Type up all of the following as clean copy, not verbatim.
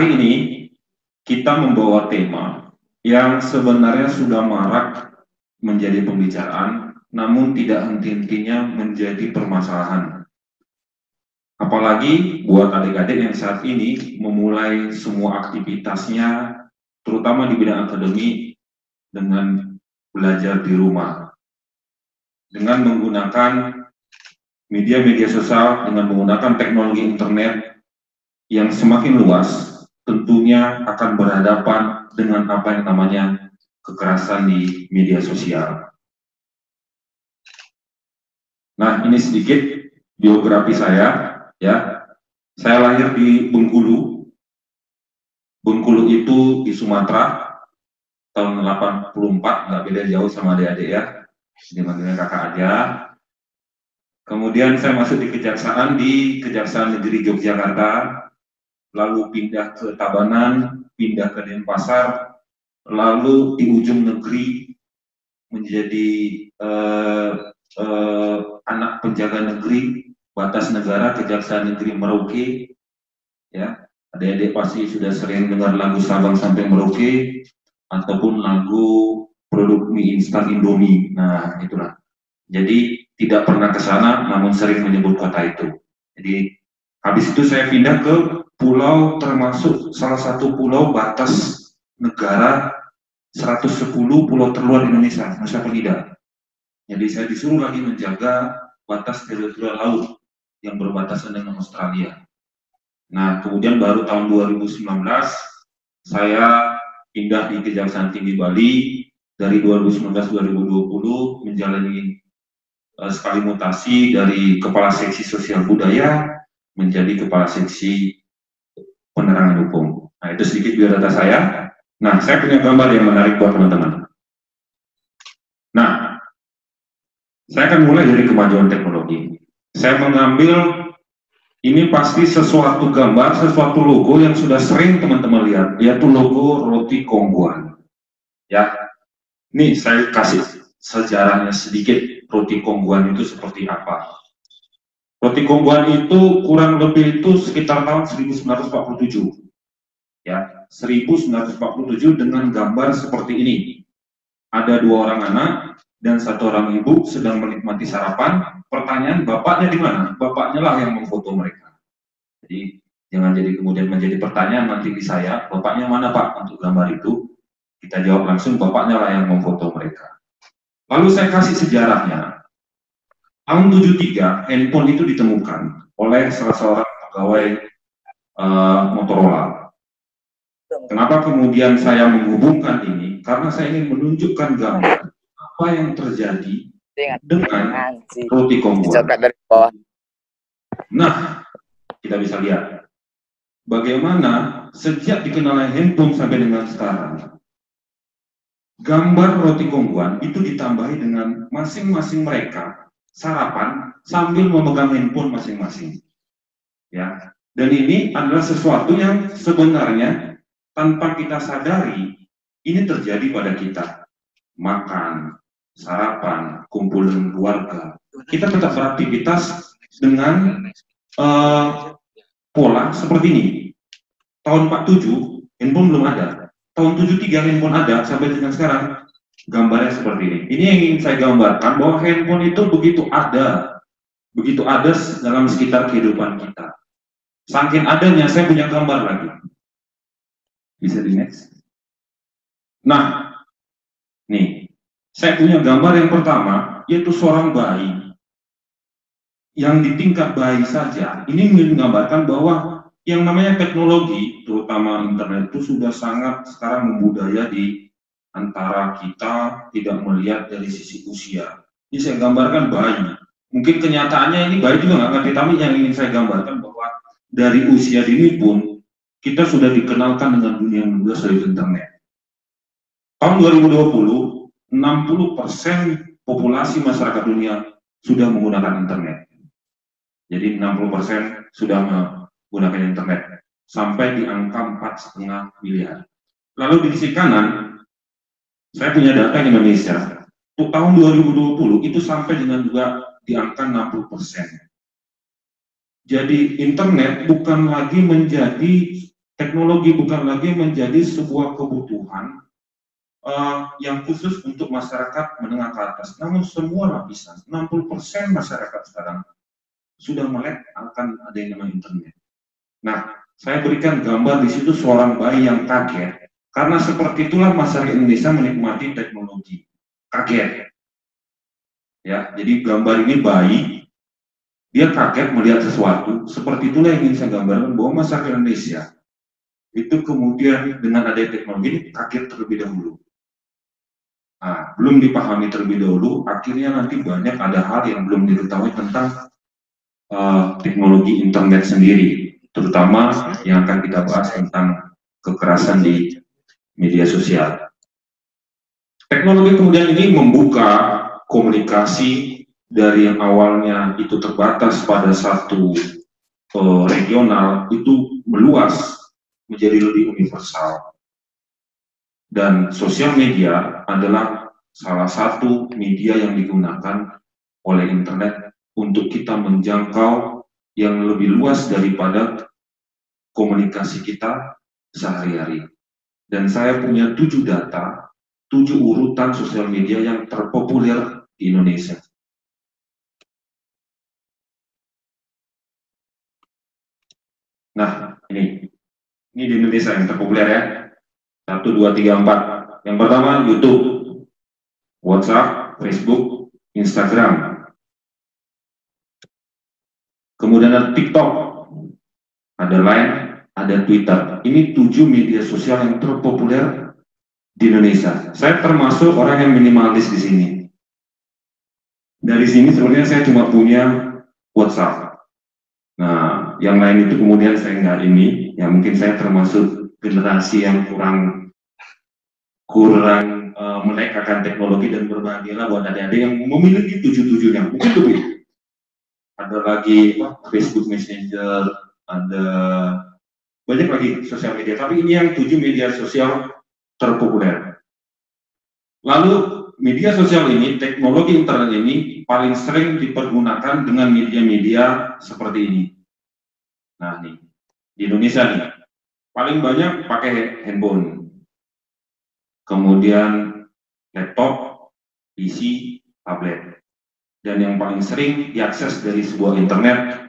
hari ini kita membawa tema yang sebenarnya sudah marak menjadi pembicaraan, namun tidak henti-hentinya menjadi permasalahan. Apalagi buat adik-adik yang saat ini memulai semua aktivitasnya, terutama di bidang akademik, dengan belajar di rumah. Dengan menggunakan media-media sosial, dengan menggunakan teknologi internet yang semakin luas, tentunya akan berhadapan dengan apa yang namanya kekerasan di media sosial. Nah, ini sedikit biografi saya, ya. Saya lahir di Bengkulu. Bengkulu itu di Sumatera, tahun 84, nggak beda jauh sama adik-adik ya, dimanggilnya kakak aja. Kemudian saya masuk di Kejaksaan Negeri Yogyakarta, lalu pindah ke Tabanan, pindah ke Denpasar, lalu di ujung negeri menjadi anak penjaga negeri batas negara Kejaksaan Negeri Merauke, ya. Adik-adik pasti sudah sering dengar lagu Sabang sampai Merauke ataupun lagu produk mie instan Indomie. Nah, itulah. Jadi tidak pernah ke sana, namun sering menyebut kota itu. Jadi habis itu saya pindah ke pulau, termasuk salah satu pulau batas negara 110 pulau terluar di Indonesia, Nusa Penida. Jadi saya disuruh lagi menjaga batas teritorial laut yang berbatasan dengan Australia. Nah, kemudian baru tahun 2019 saya pindah di Kejaksaan Tinggi Bali. Dari 2019-2020 menjalani sekali mutasi dari Kepala Seksi Sosial Budaya menjadi Kepala Seksi Penerangan Hukum. Nah, itu sedikit biodata saya. Nah, saya punya gambar yang menarik buat teman-teman. Nah, saya akan mulai dari kemajuan teknologi. Saya mengambil, ini pasti sesuatu gambar, sesuatu logo yang sudah sering teman-teman lihat, yaitu logo roti Kongguan. Ya, ini saya kasih sejarahnya sedikit, roti Kongguan itu seperti apa. Roti Kongguan itu kurang lebih itu sekitar tahun 1947. Ya, 1947 dengan gambar seperti ini. Ada dua orang anak dan satu orang ibu sedang menikmati sarapan. Pertanyaan, bapaknya di mana? Bapaknya lah yang memfoto mereka. Jadi jangan jadi kemudian menjadi pertanyaan nanti di saya, bapaknya mana Pak untuk gambar itu? Kita jawab langsung, bapaknya lah yang memfoto mereka. Lalu saya kasih sejarahnya. Tahun 73 handphone itu ditemukan oleh salah seorang pegawai Motorola. Kenapa kemudian saya menghubungkan ini? Karena saya ingin menunjukkan gambar apa yang terjadi dengan roti Kongguan. Nah, kita bisa lihat bagaimana sejak dikenalnya handphone sampai dengan sekarang, gambar roti Kongguan itu ditambahi dengan masing-masing mereka sarapan sambil memegang handphone masing-masing. Ya, dan ini adalah sesuatu yang sebenarnya tanpa kita sadari ini terjadi pada kita. Makan, sarapan, kumpul dengan keluarga. Kita tetap beraktivitas dengan pola seperti ini. Tahun 47 handphone belum ada. Tahun 73 handphone ada sampai dengan sekarang. Gambarnya seperti ini. Ini yang ingin saya gambarkan bahwa handphone itu begitu ada dalam sekitar kehidupan kita. Saking adanya saya punya gambar lagi. Bisa di next. Nah, nih, saya punya gambar yang pertama, yaitu seorang bayi. Yang di tingkat bayi saja, ini menggambarkan bahwa yang namanya teknologi, terutama internet itu sudah sangat sekarang membudaya di antara kita, tidak melihat dari sisi usia. Ini saya gambarkan bayi. Mungkin kenyataannya ini bayi juga nggak ngerti, tapi yang ingin saya gambarkan bahwa dari usia dini pun, kita sudah dikenalkan dengan dunia yang luas dari internet. Tahun 2020, 60% populasi masyarakat dunia sudah menggunakan internet. Jadi 60% sudah menggunakan internet. Sampai di angka 4,5 miliar. Lalu di sisi kanan, saya punya data Indonesia. Untuk tahun 2020 itu sampai dengan juga di angka 60%. Jadi internet bukan lagi menjadi teknologi bukan lagi menjadi sebuah kebutuhan yang khusus untuk masyarakat menengah ke atas, namun semua lapisan, 60% masyarakat sekarang sudah melek akan adanya internet. Nah, saya berikan gambar di situ seorang bayi yang kaget, karena seperti itulah masyarakat Indonesia menikmati teknologi. Kaget. Ya, jadi gambar ini bayi, dia kaget melihat sesuatu, seperti itulah yang ingin saya gambarkan bahwa masyarakat Indonesia itu kemudian dengan adanya teknologi ini kaget terlebih dahulu. Nah, belum dipahami terlebih dahulu, akhirnya nanti banyak ada hal yang belum diketahui tentang teknologi internet sendiri, terutama yang akan kita bahas tentang kekerasan di media sosial. Teknologi kemudian ini membuka komunikasi dari yang awalnya itu terbatas pada satu regional, itu meluas menjadi lebih universal. Dan sosial media adalah salah satu media yang digunakan oleh internet untuk kita menjangkau yang lebih luas daripada komunikasi kita sehari-hari. Dan saya punya 7 data, 7 urutan sosial media yang terpopuler di Indonesia. Nah, ini di Indonesia yang terpopuler ya. 1, 2, 3, 4. Yang pertama YouTube, WhatsApp, Facebook, Instagram. Kemudian ada TikTok, ada Line, ada Twitter. Ini 7 media sosial yang terpopuler di Indonesia. Saya termasuk orang yang minimalis di sini. Dari sini sebenarnya saya cuma punya WhatsApp. Nah, yang lain itu kemudian saya nggak ini, ya mungkin saya termasuk generasi yang kurang melek akan teknologi, dan berbahagialah buat adik-adik yang memiliki 7-7-nya. Mungkin lebih. Ada lagi Facebook Messenger, ada banyak lagi sosial media, tapi ini yang 7 media sosial terpopuler. Lalu media sosial ini, teknologi internet ini paling sering dipergunakan dengan media-media seperti ini. Nah nih, di Indonesia nih, paling banyak pakai handphone, kemudian laptop, PC, tablet. Dan yang paling sering diakses dari sebuah internet,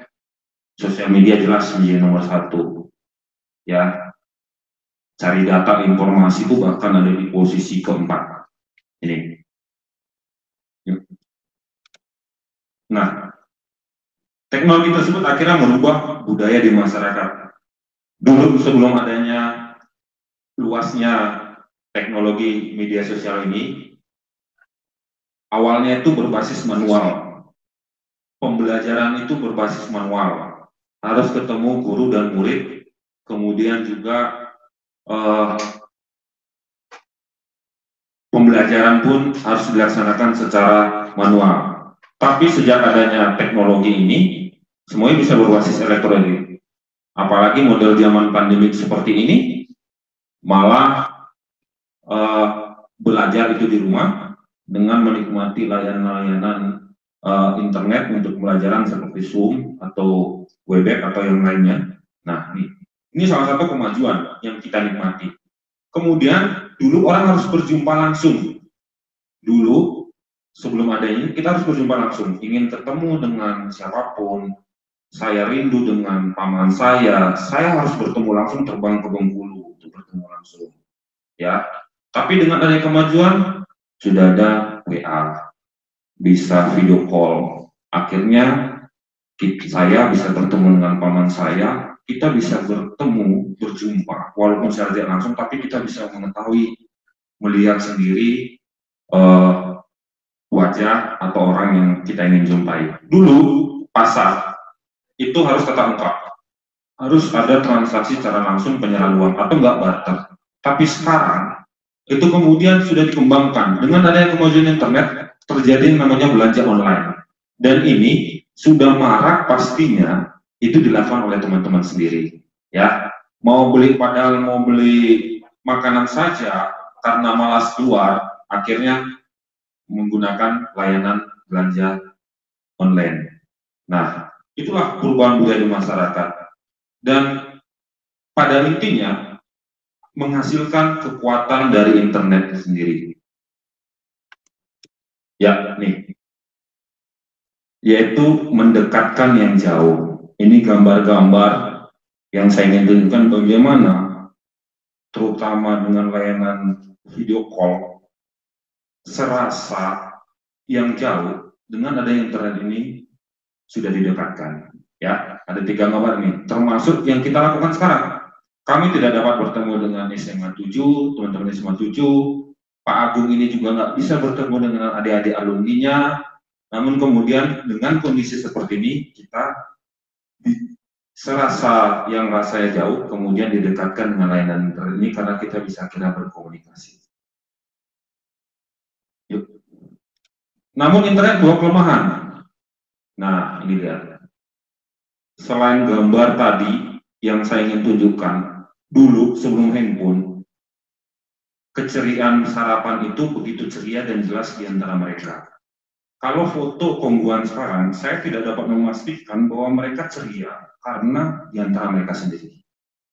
sosial media jelas menjadi nomor 1. Ya, cari data informasi itu bahkan ada di posisi keempat. Ini. Nah, teknologi tersebut akhirnya merubah budaya di masyarakat. Dulu sebelum adanya luasnya teknologi media sosial ini, awalnya itu berbasis manual. Pembelajaran itu berbasis manual. Harus ketemu guru dan murid, kemudian juga pembelajaran pun harus dilaksanakan secara manual. Tapi sejak adanya teknologi ini, semuanya bisa berbasis elektronik. Apalagi model zaman pandemik seperti ini, malah belajar itu di rumah dengan menikmati layanan-layanan internet untuk pembelajaran seperti Zoom atau Webex atau yang lainnya. Nah, ini salah satu kemajuan yang kita nikmati. Kemudian, dulu orang harus berjumpa langsung. Dulu, sebelum ada ini, kita harus berjumpa langsung. Ingin ketemu dengan siapapun, saya rindu dengan paman saya harus bertemu langsung, terbang ke Bengkulu untuk bertemu langsung. Ya, tapi dengan adanya kemajuan, sudah ada WA, bisa video call. Akhirnya, saya bisa bertemu dengan paman saya, kita bisa bertemu, berjumpa, walaupun secara tidak langsung, tapi kita bisa mengetahui, melihat sendiri wajah atau orang yang kita ingin jumpai. Dulu pasar itu harus tetap muka, harus ada transaksi secara langsung penyerahan uang atau enggak barter. Tapi sekarang itu kemudian sudah dikembangkan dengan adanya kemajuan internet, terjadi yang namanya belanja online, dan ini sudah marak pastinya itu dilakukan oleh teman-teman sendiri. Ya, mau beli makanan saja karena malas keluar, akhirnya menggunakan layanan belanja online. Nah, itulah perubahan budaya di masyarakat. Dan pada intinya menghasilkan kekuatan dari internet sendiri. Ya, nih, yaitu mendekatkan yang jauh. Ini gambar-gambar yang saya ingin tunjukkan bagaimana, terutama dengan layanan video call, serasa yang jauh dengan adanya internet ini sudah didekatkan. Ya, ada 3 gambar nih, termasuk yang kita lakukan sekarang. Kami tidak dapat bertemu dengan SMA 7, teman-teman SMA 7, Pak Agung ini juga nggak bisa bertemu dengan adik-adik alumninya, namun kemudian dengan kondisi seperti ini, kita serasa yang rasanya jauh, kemudian didekatkan dengan layanan internet ini karena kita bisa kira berkomunikasi. Yuk. Namun internet bawa kelemahan. Nah, ini lihat. Selain gambar tadi yang saya ingin tunjukkan, dulu sebelum handphone, keceriaan sarapan itu begitu ceria dan jelas di antara mereka. Kalau foto kongguan sekarang, saya tidak dapat memastikan bahwa mereka ceria karena di antara mereka sendiri.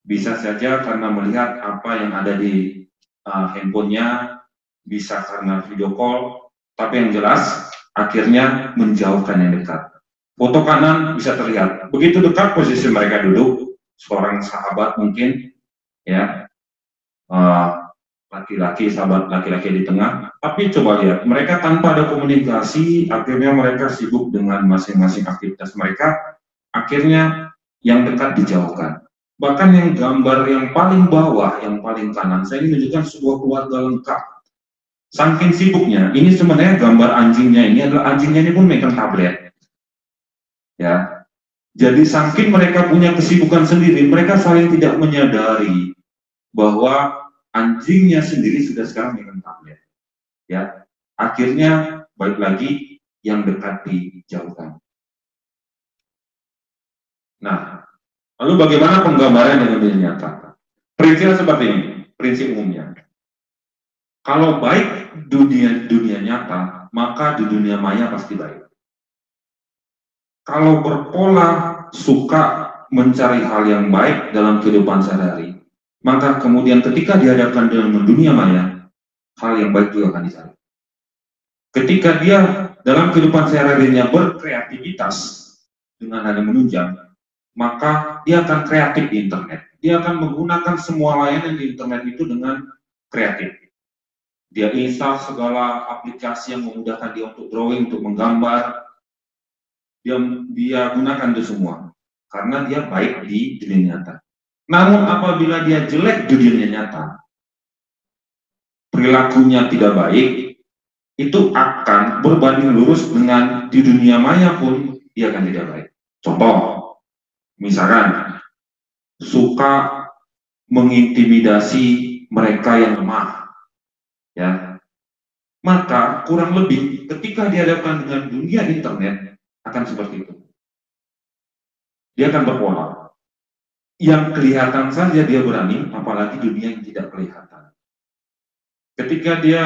Bisa saja karena melihat apa yang ada di handphonenya, bisa karena video call, tapi yang jelas akhirnya menjauhkan yang dekat. Foto kanan bisa terlihat, begitu dekat posisi mereka duduk, seorang sahabat mungkin, ya, laki-laki, sahabat laki-laki di tengah, tapi coba lihat, mereka tanpa ada komunikasi, akhirnya mereka sibuk dengan masing-masing aktivitas mereka, akhirnya yang dekat dijauhkan. Bahkan yang gambar yang paling bawah, yang paling kanan, saya ingin menunjukkan sebuah keluarga lengkap. Saking sibuknya, ini sebenarnya gambar anjingnya ini adalah anjingnya ini pun megang tablet. Ya, jadi saking mereka punya kesibukan sendiri, mereka saling tidak menyadari bahwa anjingnya sendiri sudah sekarang megang tablet. Ya, akhirnya balik lagi yang dekat dijauhkan. Nah, lalu bagaimana penggambaran dengan dunia nyata? Prinsip seperti ini, prinsip umumnya. Kalau baik dunia nyata, maka di dunia maya pasti baik. Kalau berpola suka mencari hal yang baik dalam kehidupan sehari-hari, maka kemudian ketika dihadapkan dengan dunia maya, hal yang baik juga akan dicari. Ketika dia dalam kehidupan sehari-harinya berkreativitas dengan hal yang menunjang, maka dia akan kreatif di internet. Dia akan menggunakan semua layanan di internet itu dengan kreatif. Dia install segala aplikasi yang memudahkan dia untuk drawing, untuk menggambar. Dia gunakan itu semua karena dia baik di dunia nyata. Namun apabila dia jelek di dunia nyata, perilakunya tidak baik, itu akan berbanding lurus dengan di dunia maya pun dia akan tidak baik. Contoh, misalkan suka mengintimidasi mereka yang lemah, ya, maka kurang lebih ketika dihadapkan dengan dunia internet akan seperti itu. Dia akan berpola. Yang kelihatan saja dia berani, apalagi dunia yang tidak kelihatan. Ketika dia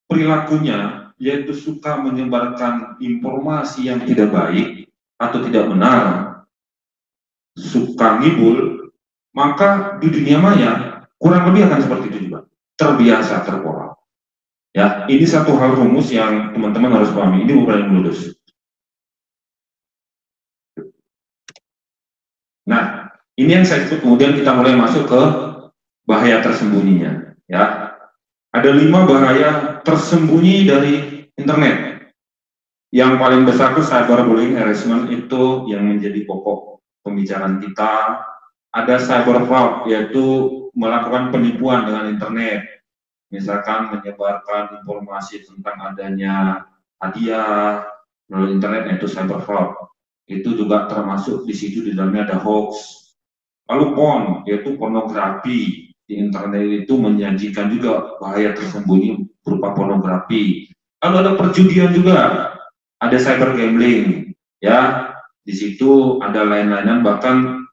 perilakunya yaitu suka menyebarkan informasi yang tidak baik atau tidak benar, suka ngibul, maka di dunia maya kurang lebih akan seperti itu juga, terbiasa terpola. Ya, ini satu hal rumus yang teman-teman harus pahami. Ini bukan yang lulus. Nah, ini yang saya sebut kemudian kita mulai masuk ke bahaya tersembunyinya. Ya, ada 5 bahaya tersembunyi dari internet. Yang paling besar itu cyberbullying, harassment, itu yang menjadi pokok pembicaraan kita. Ada cyber fraud, yaitu melakukan penipuan dengan internet. Misalkan menyebarkan informasi tentang adanya hadiah melalui internet, yaitu cyber fraud. Itu juga termasuk di situ, di dalamnya ada hoax. Lalu porn, yaitu pornografi. Di internet itu menyajikan juga bahaya tersembunyi berupa pornografi. Lalu ada perjudian juga, ada cyber gambling, ya. Di situ ada lain-lainan, bahkan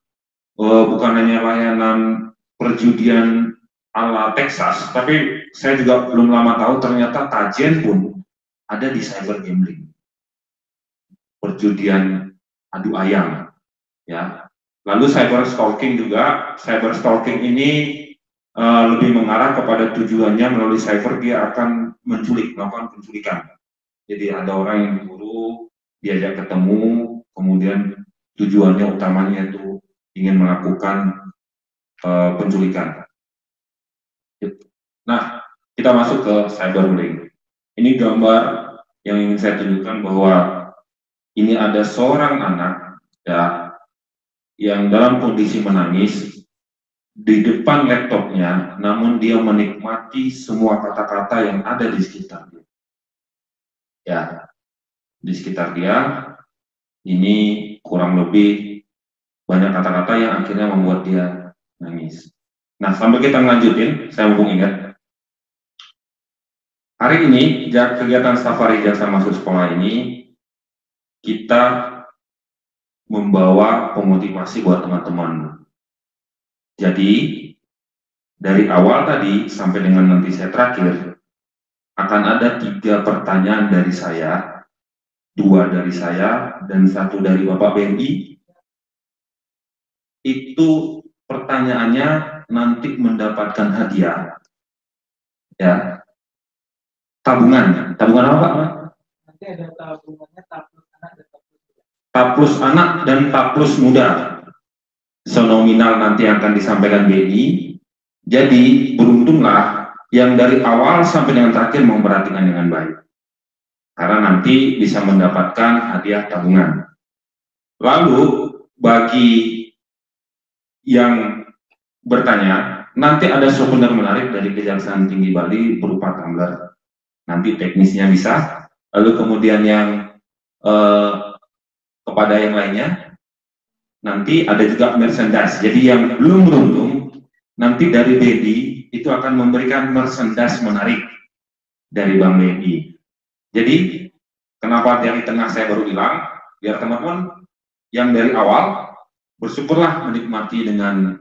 bukan hanya layanan perjudian ala Texas, tapi saya juga belum lama tahu ternyata kajian pun ada di cyber gambling, perjudian adu ayam, ya. Lalu cyber stalking juga. Cyber stalking ini lebih mengarah kepada tujuannya melalui cyber dia akan melakukan penculikan. Jadi ada orang yang diburu, diajak ketemu, kemudian tujuannya utamanya itu ingin melakukan penculikan. Nah, kita masuk ke cyberbullying. Ini gambar yang ingin saya tunjukkan bahwa ini ada seorang anak ya yang dalam kondisi menangis di depan laptopnya, namun dia menikmati semua kata-kata yang ada di sekitarnya. Ya, di sekitar dia ini kurang lebih banyak kata-kata yang akhirnya membuat dia nangis. Nah, sampai kita lanjutin, saya mau ingat. Hari ini, kegiatan safari jasa masuk sekolah ini, kita membawa pemotivasi buat teman-teman. Jadi, dari awal tadi sampai dengan nanti saya terakhir, akan ada 3 pertanyaan dari saya, 2 dari saya, dan 1 dari Bapak BNI. Itu pertanyaannya nanti mendapatkan hadiah. Ya, tabungan apa Pak? Nanti ada tabungannya TAP plus anak dan TAP plus muda. Senominal nanti akan disampaikan BNI. Jadi beruntunglah yang dari awal sampai dengan terakhir memperhatikan dengan baik. Karena nanti bisa mendapatkan hadiah tabungan. Lalu bagi yang bertanya, nanti ada souvenir menarik dari Kejaksaan Tinggi Bali berupa tumbler. Nanti teknisnya bisa. Lalu kemudian yang kepada yang lainnya, nanti ada juga merchandise. Jadi yang belum beruntung, nanti dari BNI itu akan memberikan merchandise menarik dari Bank BNI. Jadi, kenapa dari tengah saya baru bilang, biar teman-teman yang dari awal bersyukurlah menikmati dengan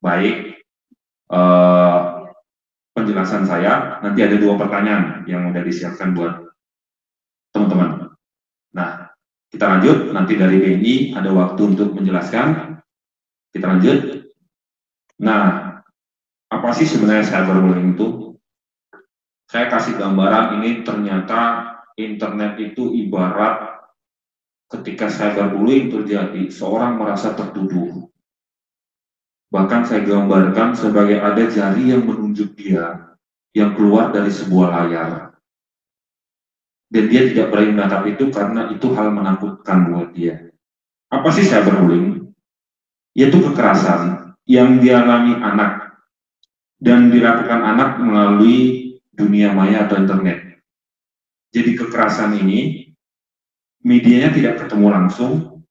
baik penjelasan saya. Nanti ada 2 pertanyaan yang sudah disiapkan buat teman-teman. Nah, kita lanjut, nanti dari BNI ada waktu untuk menjelaskan. Kita lanjut. Nah, apa sih sebenarnya cyberbullying itu? Saya kasih gambaran ini, ternyata internet itu ibarat ketika cyberbullying terjadi, seorang merasa tertuduh. Bahkan saya gambarkan sebagai ada jari yang menunjuk dia, yang keluar dari sebuah layar. Dan dia tidak berani menatap itu karena itu hal menakutkan buat dia. Apa sih cyberbullying? Yaitu kekerasan yang dialami anak dan dilakukan anak melalui dunia maya atau internet. Jadi kekerasan ini medianya tidak ketemu langsung,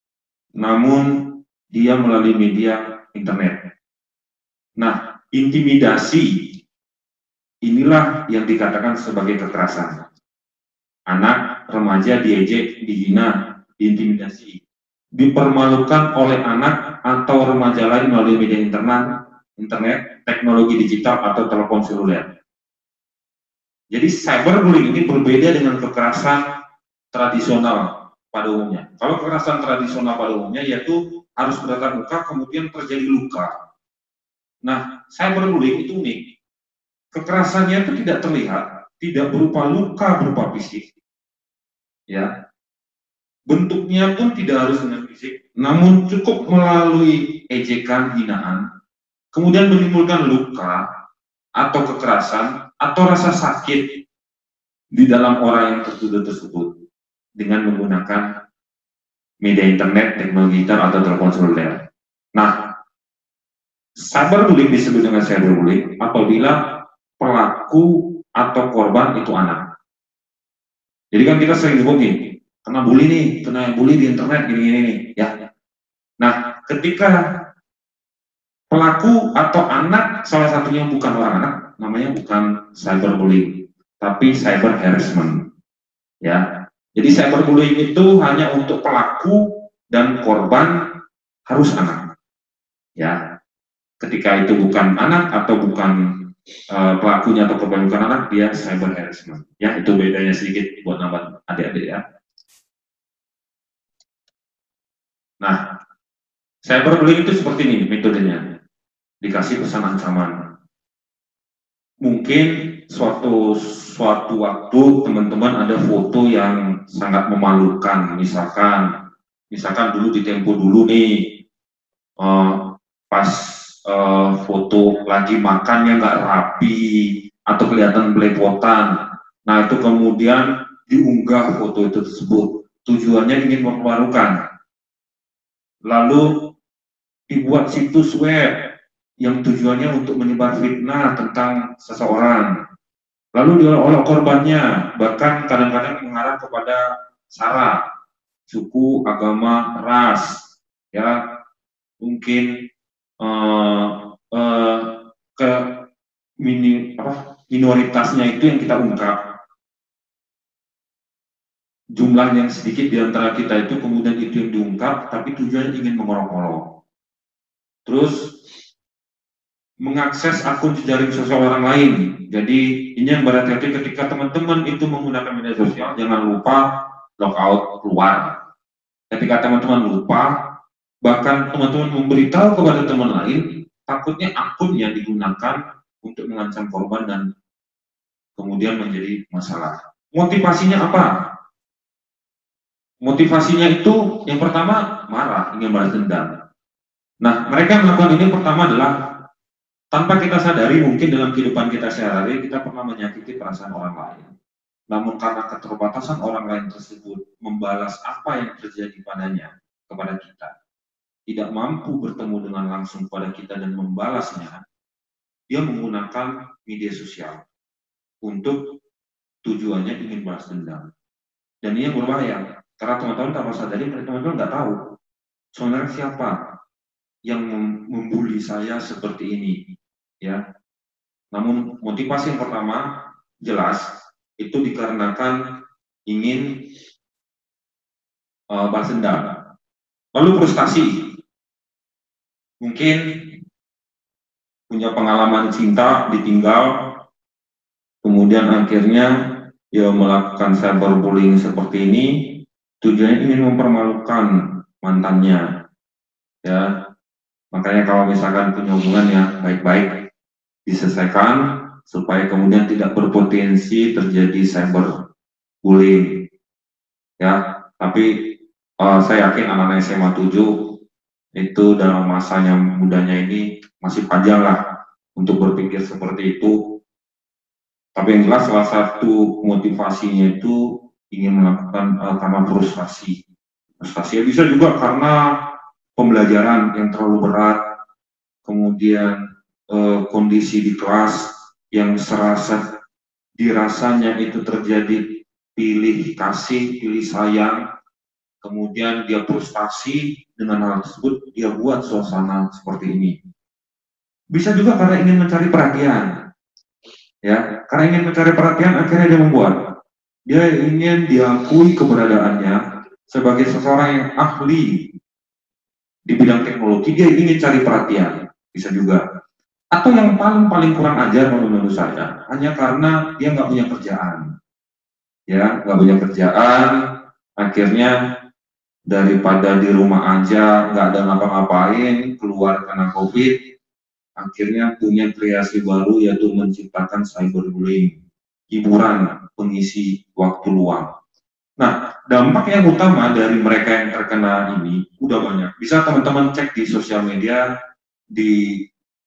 namun dia melalui media internet. Nah, intimidasi inilah yang dikatakan sebagai kekerasan. Anak, remaja diejek, dihina, diintimidasi, dipermalukan oleh anak atau remaja lain melalui media internet, teknologi digital atau telepon seluler. Jadi cyberbullying ini berbeda dengan kekerasan tradisional pada umumnya. Kalau kekerasan tradisional pada umumnya yaitu harus bertatap muka kemudian terjadi luka. Nah, cyberbullying itu unik. Kekerasannya itu tidak terlihat, tidak berupa luka berupa fisik. Ya. Bentuknya pun tidak harus dengan fisik, namun cukup melalui ejekan, hinaan, kemudian menimbulkan luka atau kekerasan atau rasa sakit di dalam orang yang tertuduh tersebut dengan menggunakan media internet, teknologi digital atau telepon seluler. Nah, cyberbullying disebut dengan cyberbullying apabila pelaku atau korban itu anak. Jadi kan kita sering nyebut nih, kena bully nih, kena bully di internet gini-gini nih, ya. Nah, ketika pelaku atau anak salah satunya bukan orang anak, namanya bukan cyberbullying, tapi cyber harassment. Ya. Jadi cyberbullying itu hanya untuk pelaku dan korban harus anak. Ya. Ketika itu bukan anak atau bukan pelakunya atau korban bukan anak, dia cyber harassment. Ya, itu bedanya sedikit buat nambah adik-adik ya. Nah, Cyberbullying itu seperti ini metodenya. Dikasih pesan ancaman. Mungkin suatu waktu teman-teman ada foto yang sangat memalukan, misalkan dulu di Tempo dulu nih, pas foto lagi makan yang nggak rapi atau kelihatan belepotan. Nah itu kemudian diunggah foto itu tersebut, tujuannya ingin memalukan. Lalu dibuat situs web yang tujuannya untuk menyebar fitnah tentang seseorang. Lalu oleh korbannya, bahkan kadang-kadang mengarah kepada sara, suku, agama, ras, ya mungkin ke minoritasnya itu yang kita ungkap. Jumlah yang sedikit di antara kita itu kemudian itu yang diungkap, tapi tujuannya ingin mengolok-olok. Terus mengakses akun jejaring sosial orang lain. Jadi ini yang berhati-hati ketika teman-teman itu menggunakan media sosial, jangan lupa logout keluar. Ketika teman-teman lupa, bahkan teman-teman memberitahu kepada teman lain, takutnya akunnya digunakan untuk mengancam korban dan kemudian menjadi masalah. Motivasinya apa? Motivasinya itu yang pertama marah, ingin balas dendam. Nah, mereka yang melakukan ini pertama adalah tanpa kita sadari, mungkin dalam kehidupan kita sehari-hari kita pernah menyakiti perasaan orang lain. Namun karena keterbatasan orang lain tersebut membalas apa yang terjadi padanya kepada kita, tidak mampu bertemu dengan langsung pada kita dan membalasnya, dia menggunakan media sosial untuk tujuannya ingin balas dendam. Dan ini yang berbahaya, karena teman-teman tanpa sadari, teman-teman nggak tahu sebenarnya siapa yang membuli saya seperti ini, ya. Namun motivasi yang pertama jelas itu dikarenakan ingin balas dendam. Lalu frustasi, mungkin punya pengalaman cinta ditinggal, kemudian akhirnya dia melakukan cyberbullying seperti ini, tujuannya ingin mempermalukan mantannya, ya. Makanya kalau misalkan punya hubungan ya baik-baik diselesaikan supaya kemudian tidak berpotensi terjadi cyberbullying, ya. Tapi saya yakin anak-anak SMA 7 itu dalam masanya mudanya ini masih panjang lah untuk berpikir seperti itu. Tapi yang jelas salah satu motivasinya itu ingin melakukan karena frustasi. Frustasi bisa juga karena pembelajaran yang terlalu berat, kemudian kondisi di kelas yang dirasanya itu terjadi pilih kasih, pilih sayang, kemudian dia frustasi dengan hal tersebut, dia buat suasana seperti ini. Bisa juga karena ingin mencari perhatian, ya, karena ingin mencari perhatian akhirnya dia ingin diakui keberadaannya sebagai seseorang yang ahli di bidang teknologi, dia ingin cari perhatian, bisa juga. Atau yang paling kurang ajar menurut saya, hanya karena dia nggak punya kerjaan, ya, nggak punya kerjaan, akhirnya daripada di rumah aja nggak ada ngapa-ngapain, keluar karena COVID, akhirnya punya kreasi baru yaitu menciptakan cyberbullying, hiburan pengisi waktu luang. Nah, dampak yang utama dari mereka yang terkena ini udah banyak. Bisa teman-teman cek di sosial media, di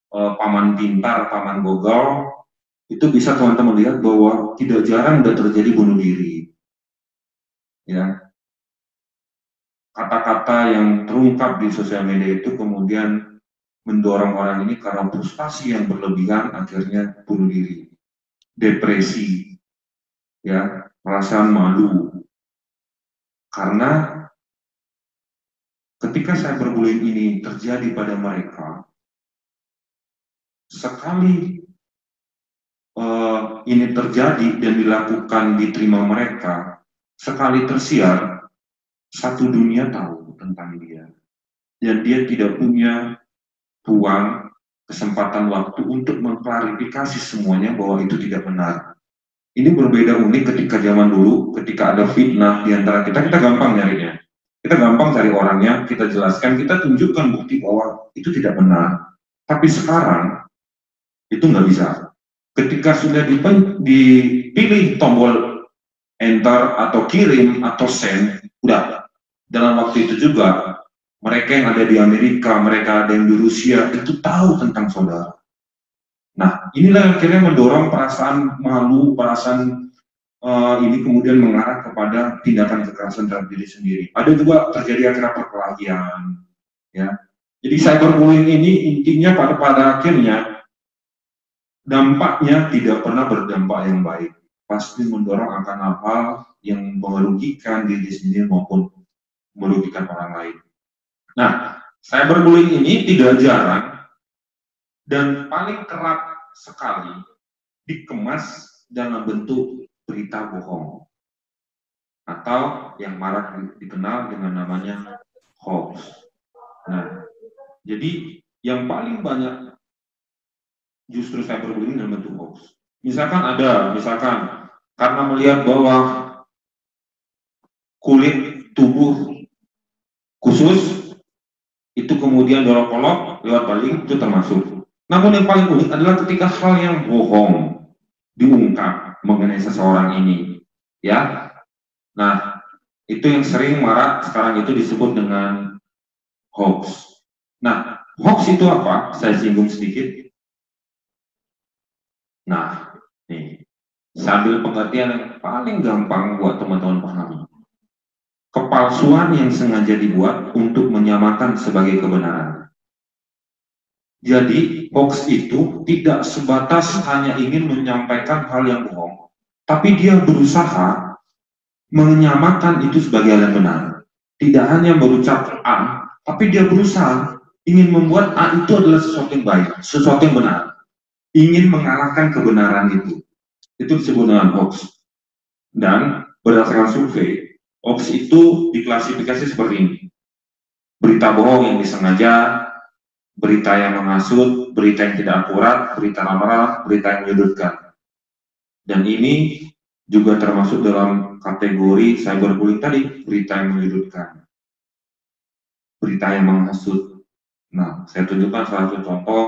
Paman Pintar, Paman Gogol, itu bisa teman-teman lihat bahwa tidak jarang udah terjadi bunuh diri. Ya, kata-kata yang terungkap di sosial media itu kemudian mendorong orang ini karena frustasi yang berlebihan akhirnya bunuh diri, depresi, ya, perasaan malu. Karena ketika cyberbullying ini terjadi pada mereka, sekali ini terjadi dan dilakukan diterima mereka, sekali tersiar, satu dunia tahu tentang dia. Dan dia tidak punya ruang, kesempatan waktu untuk mengklarifikasi semuanya bahwa itu tidak benar. Ini berbeda unik ketika zaman dulu, ketika ada fitnah di antara kita gampang nyarinya. Kita gampang cari orangnya, kita jelaskan, kita tunjukkan bukti bahwa itu tidak benar. Tapi sekarang itu nggak bisa. Ketika sudah dipilih tombol enter atau kirim atau send, udah dalam waktu itu juga mereka yang ada di Amerika, mereka ada yang di Rusia itu tahu tentang saudara. Nah, inilah yang akhirnya mendorong perasaan malu, perasaan ini kemudian mengarah kepada tindakan kekerasan terhadap diri sendiri. Ada juga terjadi akhirnya perkelahian, ya. Jadi cyberbullying ini intinya pada akhirnya dampaknya tidak pernah berdampak yang baik. Pasti mendorong akan hal-hal yang merugikan diri sendiri maupun merugikan orang lain. Nah, cyberbullying ini tidak jarang dan paling kerap sekali dikemas dalam bentuk berita bohong atau yang marak dikenal dengan namanya hoax. Nah, jadi yang paling banyak justru cyberbullying dalam bentuk hoax. Misalkan karena melihat bahwa kulit tubuh khusus itu kemudian dorong-kolok lewat baling, itu termasuk. Namun yang paling unik adalah ketika hal yang bohong diungkap mengenai seseorang ini, ya. Nah, itu yang sering marak sekarang itu disebut dengan hoax. Nah, hoax itu apa? Saya singgung sedikit. Nah, nih, sambil pengertian yang paling gampang buat teman-teman pahami. Kepalsuan yang sengaja dibuat untuk menyamakan sebagai kebenaran. Jadi, hoax itu tidak sebatas hanya ingin menyampaikan hal yang bohong, tapi dia berusaha menyamakan itu sebagai hal yang benar. Tidak hanya berucap A, tapi dia berusaha ingin membuat A itu adalah sesuatu yang baik, sesuatu yang benar. Ingin mengalahkan kebenaran itu. Itu disebut dengan hoax. Dan berdasarkan survei, hoax itu diklasifikasi seperti ini. Berita bohong yang disengaja, berita yang menghasut, berita yang tidak akurat, berita lamaran, berita yang menyudutkan. Dan ini juga termasuk dalam kategori cyberbullying tadi, berita yang menyudutkan, berita yang menghasut. Nah, saya tunjukkan salah satu contoh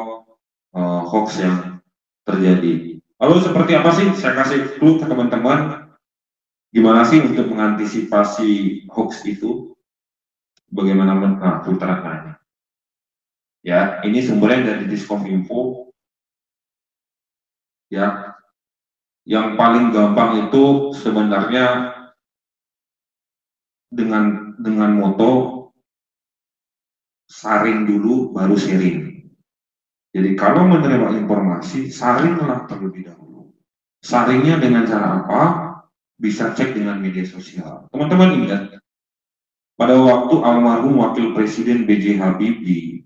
hoax yang terjadi. Lalu seperti apa sih? Saya kasih clue ke teman-teman. Gimana sih untuk mengantisipasi hoax itu? Bagaimana filterannya? Ya, ini sumbernya dari Diskominfo. Ya, yang paling gampang itu sebenarnya dengan moto saring dulu baru sharing. Jadi kalau menerima informasi, saringlah terlebih dahulu. Saringnya dengan cara apa? Bisa cek dengan media sosial. Teman-teman ingat, pada waktu almarhum Wakil Presiden B.J. Habibie,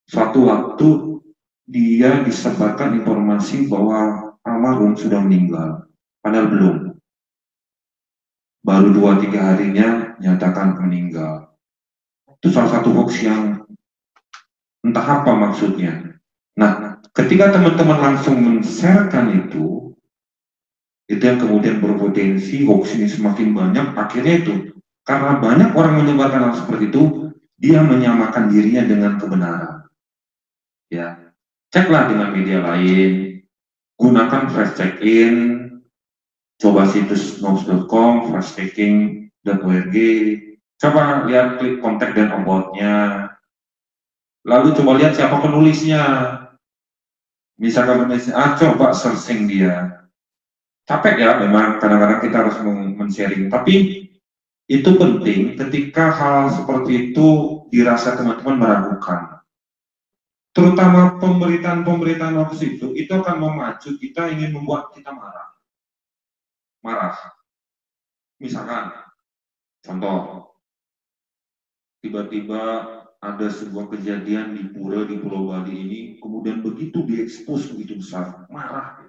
suatu waktu dia disebarkan informasi bahwa almarhum sudah meninggal, padahal belum. Baru 2-3 harinya nyatakan meninggal. Itu salah satu hoax yang entah apa maksudnya. Nah, ketika teman-teman langsung men-sharekan itu yang kemudian berpotensi hoax ini semakin banyak. Akhirnya itu, karena banyak orang menyebarkan hal seperti itu, dia menyamakan dirinya dengan kebenaran. Ya, ceklah dengan media lain, gunakan flash check-in, coba situs notes.com, flashchecking.org, coba lihat klik kontak dan about-nya, lalu coba lihat siapa penulisnya. Misalkan penulisnya, coba searching dia. Capek ya, memang kadang-kadang kita harus men-sharing, tapi itu penting ketika hal seperti itu dirasa teman-teman meragukan. Terutama pemberitaan hoax itu akan memacu kita ingin membuat kita marah. Misalkan, contoh, tiba-tiba ada sebuah kejadian di pura di Pulau Bali ini, kemudian begitu diekspos begitu besar, marah.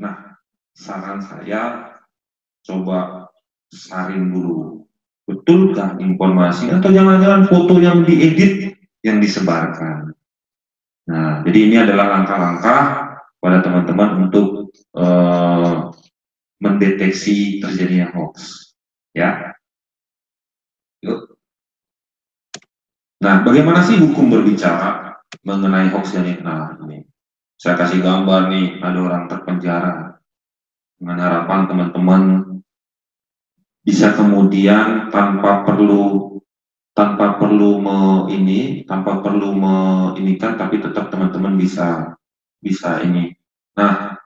Nah, saran saya, coba saring dulu. Betulkah informasi atau jangan-jangan foto yang diedit yang disebarkan? Nah, jadi ini adalah langkah-langkah pada teman-teman untuk mendeteksi terjadinya hoax. Ya, Yuk. Nah, bagaimana sih hukum berbicara mengenai hoax dan fitnah ini? Saya kasih gambar nih, ada orang terpenjara. Dengan harapan teman-teman bisa kemudian tanpa perlu inikan, tapi tetap teman-teman bisa ini. Nah,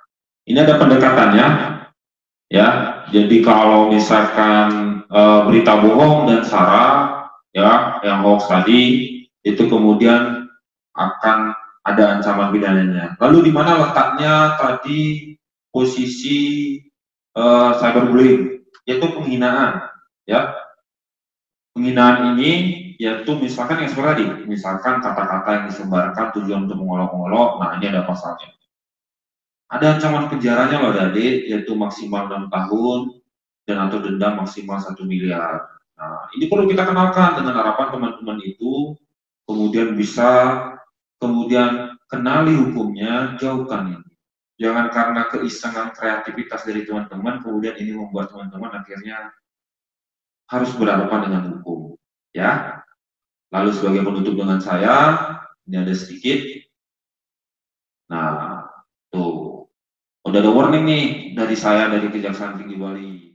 ini ada pendekatannya, ya. Jadi kalau misalkan berita bohong dan sara, ya, yang hoax tadi, itu kemudian akan ada ancaman pidananya. Lalu di mana letaknya tadi posisi cyberbullying, yaitu penghinaan, ya. Penghinaan ini yaitu misalkan yang seperti tadi, misalkan kata-kata yang disebarkan tujuan untuk mengolok-olok, nah ini ada pasalnya. Ada ancaman penjaranya loh adik, yaitu maksimal 6 tahun dan atau denda maksimal 1 miliar. Nah, ini perlu kita kenalkan dengan harapan teman-teman itu kemudian bisa kemudian kenali hukumnya, jauhkan ini. Jangan karena keisengan kreativitas dari teman-teman kemudian ini membuat teman-teman akhirnya harus berhadapan dengan hukum, ya. Lalu sebagai penutup dengan saya, ini ada sedikit. Nah, tuh udah ada warning nih dari saya dari Kejaksaan Tinggi Bali.